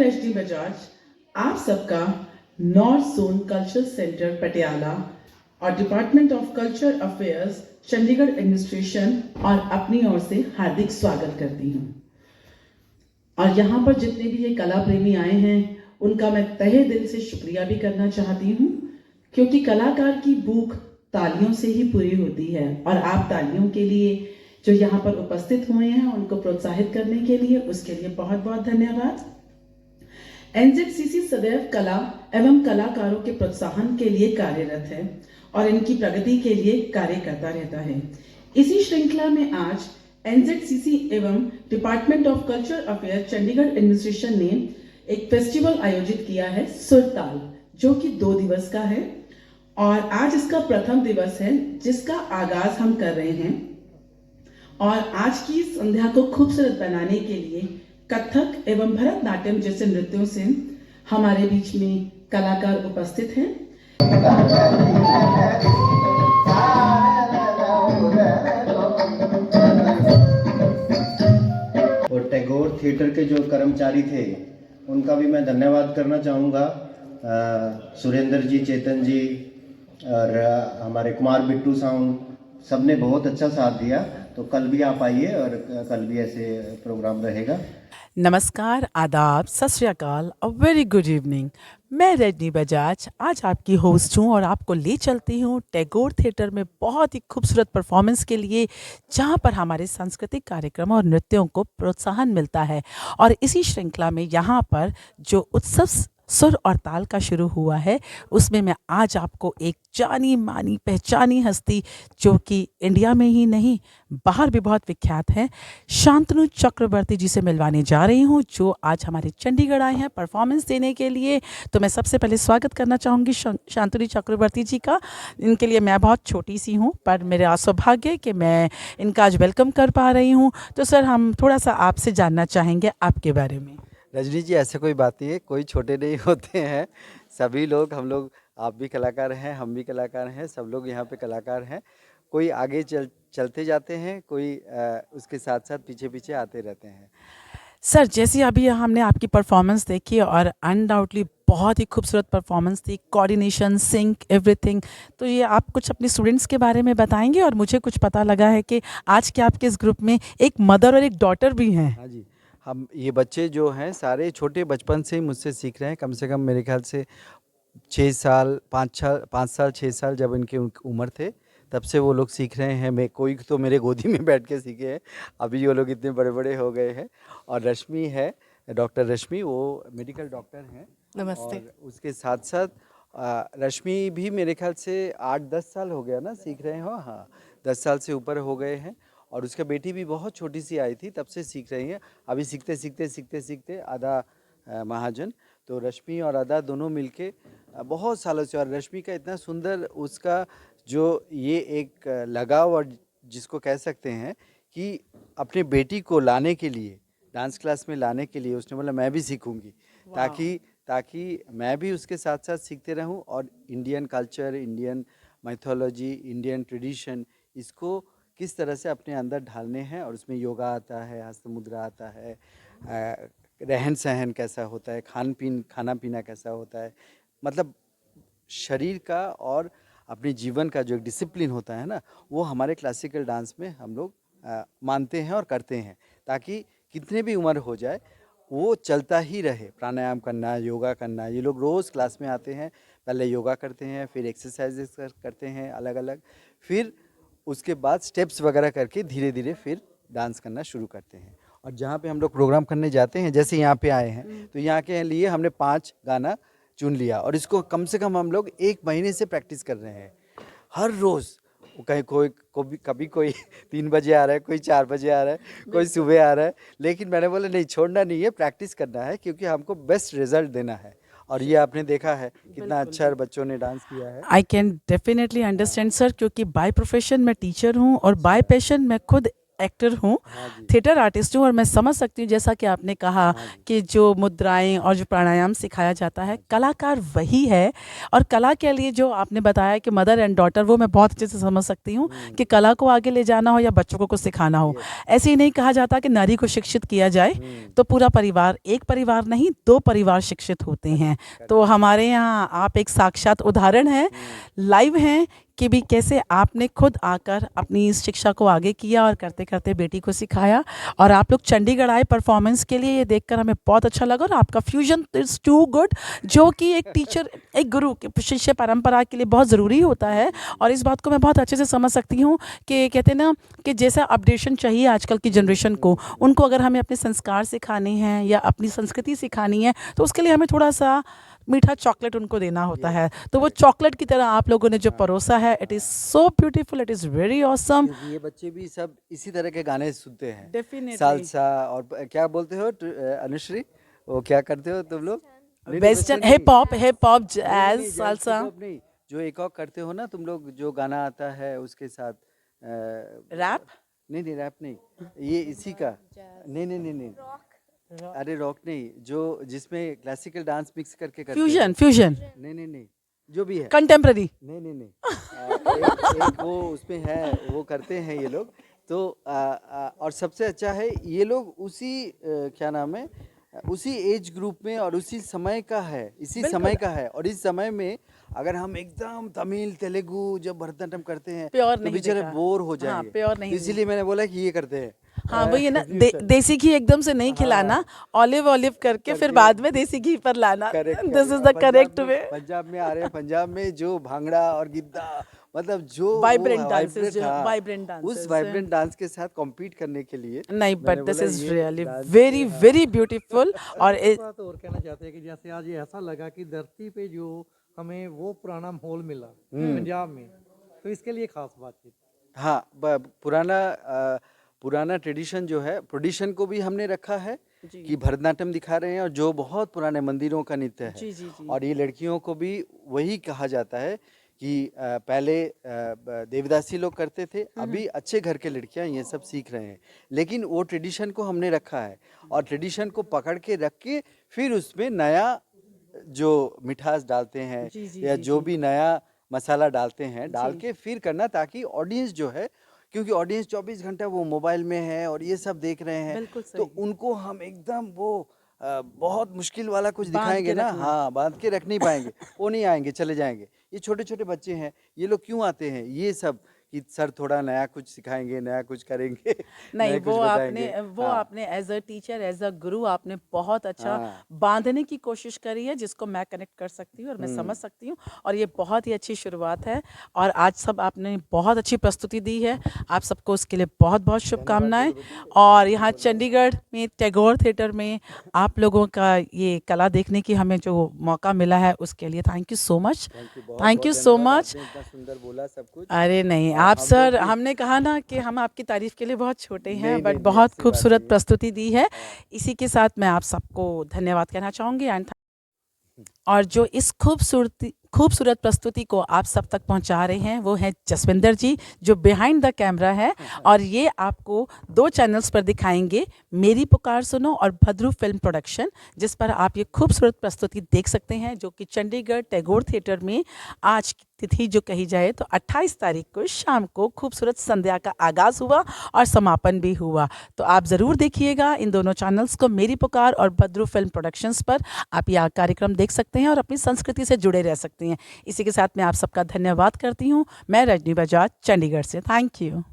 रजनी बजाज आप सबका North Zone Culture Centre Patiala और Department of Culture Affairs Chandigarh Administration और अपनी ओर से हार्दिक स्वागत करती हूँ। और यहाँ पर जितने भी ये कला प्रेमी आए हैं उनका मैं तहे दिल से शुक्रिया भी करना चाहती हूँ, क्योंकि कलाकार की भूख तालियों से ही पूरी होती है। और आप तालियों के लिए जो यहाँ पर उपस्थित हुए हैं उनको प्रोत्साहित करने के लिए, उसके लिए बहुत बहुत धन्यवाद। एनजेडसीसी सदैव कला एवं कलाकारों के प्रोत्साहन के लिए कार्यरत है और इनकी प्रगति के लिए कार्य करता रहता है। इसी श्रृंखला में आज एनजेडसीसी एवं department of culture affair Chandigarh administration ने एक फेस्टिवल आयोजित किया है, सुरताल, जो कि 2 दिवस का है और आज इसका प्रथम दिवस है, जिसका आगाज हम कर रहे हैं। और आज की संध्या को खूबसूरत बनाने के लिए कथक एवं भरतनाट्यम जैसे नृत्यों से हमारे बीच में कलाकार उपस्थित हैं। और टैगोर थिएटर के जो कर्मचारी थे उनका भी मैं धन्यवाद करना चाहूँगा। सुरेंद्र जी, चेतन जी और हमारे कुमार बिट्टू साउंड, सबने बहुत अच्छा साथ दिया। तो कल भी आप आइए और कल भी ऐसे प्रोग्राम रहेगा। नमस्कार, आदाब, सत श्री अकाल, अ वेरी गुड इवनिंग। मैं रजनी बजाज आज आपकी होस्ट हूँ और आपको ले चलती हूँ टैगोर थिएटर में बहुत ही खूबसूरत परफॉर्मेंस के लिए, जहाँ पर हमारे सांस्कृतिक कार्यक्रम और नृत्यों को प्रोत्साहन मिलता है। और इसी श्रृंखला में यहाँ पर जो उत्सव सुर और ताल का शुरू हुआ है, उसमें मैं आज आपको एक जानी मानी पहचानी हस्ती, जो कि इंडिया में ही नहीं बाहर भी बहुत विख्यात है, शांतनु चक्रवर्ती जी से मिलवाने जा रही हूँ, जो आज हमारे चंडीगढ़ आए हैं परफॉर्मेंस देने के लिए। तो मैं सबसे पहले स्वागत करना चाहूँगी शांतनु चक्रवर्ती जी का। इनके लिए मैं बहुत छोटी सी हूँ, पर मेरा सौभाग्य कि मैं इनका आज वेलकम कर पा रही हूँ। तो सर, हम थोड़ा सा आपसे जानना चाहेंगे आपके बारे में। रजनी जी, ऐसे कोई बात नहीं है, कोई छोटे नहीं होते हैं। सभी लोग, हम लोग, आप भी कलाकार हैं, हम भी कलाकार हैं, सब लोग यहाँ पे कलाकार हैं। कोई आगे चलते जाते हैं, कोई उसके साथ साथ पीछे पीछे आते रहते हैं। सर, जैसे अभी हमने आपकी परफॉर्मेंस देखी और अनडाउटली बहुत ही खूबसूरत परफॉर्मेंस थी, कोऑर्डिनेशन, सिंक, एवरीथिंग। तो ये आप कुछ अपने स्टूडेंट्स के बारे में बताएंगे। और मुझे कुछ पता लगा है कि आज के आपके इस ग्रुप में एक मदर और एक डॉटर भी हैं। हाँ जी, हम ये बच्चे जो हैं सारे छोटे बचपन से ही मुझसे सीख रहे हैं। कम से कम मेरे ख्याल से 6 साल, 5 साल 6 साल जब इनकी उम्र थे, तब से वो लोग सीख रहे हैं। मैं, कोई तो मेरे गोदी में बैठ के सीखे हैं, अभी वो लोग इतने बड़े बड़े हो गए हैं। और रश्मि है, डॉक्टर रश्मि, वो मेडिकल डॉक्टर हैं। नमस्ते। और उसके साथ साथ रश्मि भी मेरे ख्याल से 8-10 साल हो गया ना सीख रहे हो। हाँ, 10 साल से ऊपर हो गए हैं। और उसका बेटी भी बहुत छोटी सी आई थी, तब से सीख रही है। अभी सीखते सीखते सीखते सीखते आधा महाजन। तो रश्मि और आदा दोनों मिलके बहुत सालों से, और रश्मि का इतना सुंदर उसका जो ये एक लगाव, और जिसको कह सकते हैं कि अपने बेटी को लाने के लिए, डांस क्लास में लाने के लिए, उसने बोला मैं भी सीखूंगी, ताकि मैं भी उसके साथ साथ सीखते रहूं। और Indian culture, Indian mythology, Indian tradition, इसको किस तरह से अपने अंदर ढालने हैं। और उसमें योगा आता है, हस्त मुद्रा आता है, रहन सहन कैसा होता है, खाना पीना कैसा होता है, मतलब शरीर का और अपने जीवन का जो एक डिसिप्लिन होता है ना, वो हमारे क्लासिकल डांस में हम लोग मानते हैं और करते हैं, ताकि कितने भी उम्र हो जाए वो चलता ही रहे। प्राणायाम करना, योगा करना, ये लोग रोज़ क्लास में आते हैं, पहले योगा करते हैं, फिर एक्सरसाइजेस करते हैं अलग अलग, फिर उसके बाद स्टेप्स वगैरह करके धीरे धीरे फिर डांस करना शुरू करते हैं। और जहाँ पे हम लोग प्रोग्राम करने जाते हैं, जैसे यहाँ पे आए हैं, तो यहाँ के लिए हमने 5 गाना चुन लिया, और इसको कम से कम हम लोग 1 महीने से प्रैक्टिस कर रहे हैं हर रोज़। कहीं कभी कोई 3 बजे आ रहा है, कोई 4 बजे आ रहा है, कोई सुबह आ रहा है, लेकिन मैंने बोला नहीं, छोड़ना नहीं है, प्रैक्टिस करना है, क्योंकि हमको बेस्ट रिजल्ट देना है। और ये आपने देखा है कितना अच्छा बच्चों ने डांस किया है। I can definitely understand sir, क्योंकि बाय प्रोफेशन मैं टीचर हूँ और बाय पैशन मैं खुद एक्टर हूँ, हाँ जी। थिएटर आर्टिस्ट हूँ और मैं समझ सकती हूँ जैसा कि आपने कहा हाँ जी। कि जो मुद्राएं और जो प्राणायाम सिखाया जाता है, कलाकार वही है। और कला के लिए जो आपने बताया कि मदर एंड डॉटर, वो मैं बहुत अच्छे से समझ सकती हूँ कि कला को आगे ले जाना हो या बच्चों को कुछ सिखाना हो, Yes. ऐसे ही नहीं कहा जाता कि नारी को शिक्षित किया जाए तो पूरा परिवार, एक परिवार नहीं 2 परिवार शिक्षित होते हैं। तो हमारे यहाँ आप एक साक्षात उदाहरण हैं, लाइव हैं कि भी कैसे आपने खुद आकर अपनी इस शिक्षा को आगे किया और करते करते बेटी को सिखाया। और आप लोग चंडीगढ़ आए परफॉर्मेंस के लिए, ये देखकर हमें बहुत अच्छा लगा। और आपका फ्यूजन इज़ टू गुड, जो कि एक टीचर, एक गुरु शिष्य परंपरा के लिए बहुत ज़रूरी होता है। और इस बात को मैं बहुत अच्छे से समझ सकती हूँ कि कहते हैं ना कि जैसा अपडेशन चाहिए आजकल की जनरेशन को, उनको अगर हमें अपने संस्कार सिखाने हैं या अपनी संस्कृति सिखानी है तो उसके लिए हमें थोड़ा सा मीठा चॉकलेट उनको देना होता है। तो वो चॉकलेट की तरह आप लोगों ने जो परोसा है, it is so beautiful, it is very awesome. क्योंकि ये बच्चे भी सब इसी तरह के गाने सुनते हैं, Definitely. सालसा और क्या बोलते हो अनुश्री, वो क्या करते हो तुम लोग? नहीं, नहीं, वेस्टर्न, नहीं। हिप हॉप, नहीं, जैज, नहीं, सालसा, hip hop नहीं, जो एक और करते हो ना तुम लोग, जो गाना आता है उसके साथ रैप, नहीं नहीं रैप नहीं, ये इसी का, नहीं नहीं नहीं नहीं, अरे रॉक नहीं, जो जिसमें क्लासिकल डांस मिक्स करके करते फ्यूजन, फ्यूजन, हैं। नहीं नहीं नहीं, जो भी है, कंटेम्प्ररी। नहीं नहीं नहीं, एक वो उसमें है, वो करते हैं ये लोग। तो और सबसे अच्छा है ये लोग उसी क्या नाम है, उसी एज ग्रुप में और उसी समय का है, इसी समय का है। और इस समय में अगर हम एकदम तमिल तेलुगु जब भरतनाट्यम करते हैं प्योर तो नहीं बेचारे देखा। बोर हो हाँ, जाएंगे। प्योर नहीं तो इसीलिए मैंने बोला कि ये करते हैं। हाँ वही है ना, फ्यूजन। देसी घी एकदम से नहीं खिलाना, ऑलिव ऑलिव करके फिर बाद में देसी घी पर लाना। Correct, this is the correct way. Punjab में आ रहे हैं, पंजाब में जो भांगड़ा और गिद्दा, मतलब जो Vibrant वो dances, vibrant, जो हाँ, vibrant dances उस हैं। वाइब्रेंट डांस के साथ कॉम्पीट करने के लिए नहीं, मैंने बट दिस बोला इज ये really dance very very beautiful. और एक बात और कहना चाहते हैं कि जैसे आज ये ऐसा लगा कि धरती पे जो हमें वो पुराना माहौल मिला पंजाब में, तो इसके लिए खास बातचीत। हाँ, पुराना ट्रेडिशन जो है, ट्रेडिशन को भी हमने रखा है कि भरतनाट्यम दिखा रहे हैं, और जो बहुत पुराने मंदिरों का नृत्य है। जी, जी, जी। और ये लड़कियों को भी वही कहा जाता है कि पहले देवदासी लोग करते थे, अभी अच्छे घर के लड़कियां ये सब सीख रहे हैं। लेकिन वो ट्रेडिशन को हमने रखा है, और ट्रेडिशन को पकड़ के रख के फिर उसमें नया जो मिठास डालते हैं जी, जी, या जी, जो भी नया मसाला डालते हैं, डाल के फिर करना, ताकि ऑडियंस जो है, क्योंकि ऑडियंस 24 घंटा वो मोबाइल में है और ये सब देख रहे हैं, बिल्कुल तो सही। उनको हम एकदम वो बहुत मुश्किल वाला कुछ बांध दिखाएंगे के ना, रखना। हाँ, बांध के रख नहीं पाएंगे, वो नहीं आएंगे, चले जाएंगे। ये छोटे छोटे बच्चे हैं, ये लोग क्यों आते हैं, ये सब कि सर थोड़ा नया कुछ सिखाएंगे, नया कुछ करेंगे, नहीं, नया वो कुछ आपने बताएंगे। वो हाँ, आपने as a teacher, as a guru, आपने बहुत अच्छा हाँ। बांधने की कोशिश करी है, जिसको मैं कनेक्ट कर सकती हूँ और मैं समझ सकती हूँ। और ये बहुत ही अच्छी शुरुआत है। और आज सब आपने बहुत अच्छी प्रस्तुति दी है, आप सबको उसके लिए बहुत बहुत शुभकामनाएं। और यहाँ चंडीगढ़ में टैगोर थिएटर में आप लोगों का ये कला देखने की हमें जो मौका मिला है, उसके लिए thank you so much. Thank you so धन्यवाद, मच। आपने इतना सुंदर बोला सब कुछ। अरे नहीं, और आप हम सर, लोग भी- हमने कहा ना कि हम आपकी तारीफ के लिए बहुत छोटे हैं, नहीं, बट नहीं, बहुत ऐसी बात खूबसूरत नहीं है। प्रस्तुति दी है। इसी के साथ मैं आप सबको धन्यवाद कहना चाहूँगी। और जो इस खूबसूरत प्रस्तुति को आप सब तक पहुंचा रहे हैं वो है जसविंदर जी, जो बिहाइंड द कैमरा है। और ये आपको 2 चैनल्स पर दिखाएंगे, मेरी पुकार सुनो और भद्रू फिल्म प्रोडक्शन, जिस पर आप ये खूबसूरत प्रस्तुति देख सकते हैं, जो कि चंडीगढ़ टैगोर थिएटर में आज की तिथि जो कही जाए तो 28 तारीख को शाम को खूबसूरत संध्या का आगाज़ हुआ और समापन भी हुआ। तो आप ज़रूर देखिएगा इन दोनों चैनल्स को, मेरी पुकार और भद्रू फिल्म प्रोडक्शंस पर आप यह कार्यक्रम देख सकते हैं और अपनी संस्कृति से जुड़े रह सकते हैं। इसी के साथ मैं आप सबका धन्यवाद करती हूँ। मैं रजनी बजाज, चंडीगढ़ से। Thank you.